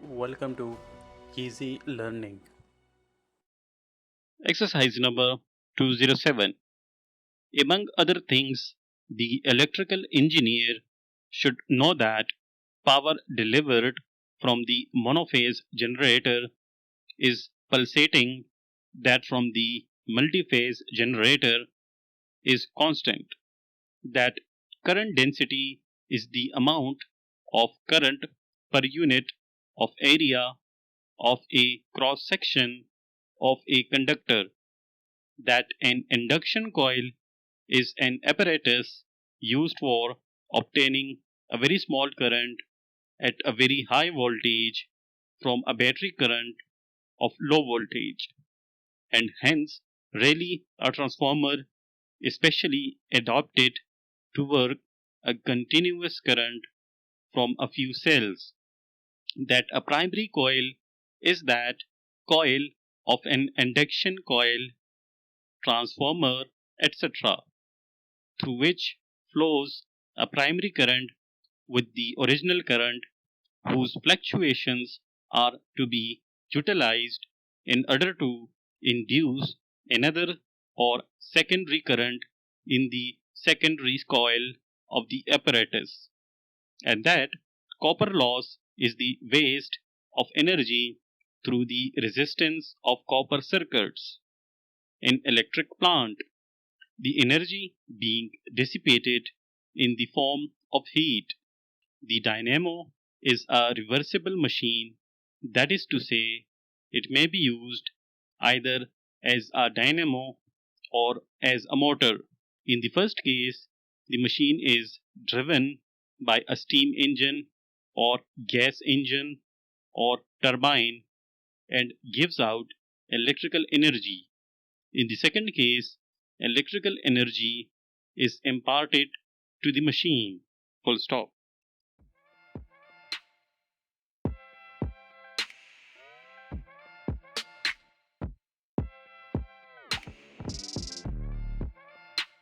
Welcome to Easy Learning. Exercise number 207. Among other things, the electrical engineer should know that power delivered from the monophase generator is pulsating, that from the multiphase generator is constant, that current density is the amount of current per unit of area of a cross section of a conductor, that an induction coil is an apparatus used for obtaining a very small current at a very high voltage from a battery current of low voltage, and hence rarely a transformer especially adapted to work a continuous current from a few cells, that a primary coil is that coil of an induction coil, transformer, etc., through which flows a primary current with the original current, whose fluctuations are to be utilized in order to induce another or secondary current in the secondary coil of the apparatus, and that copper loss is the waste of energy through the resistance of copper circuits. In electric plant, the energy being dissipated in the form of heat. The dynamo is a reversible machine, that is to say, it may be used either as a dynamo or as a motor. In the first case, the machine is driven by a steam engine or gas engine or turbine and gives out electrical energy. In the second case, electrical energy is imparted to the machine. Full stop.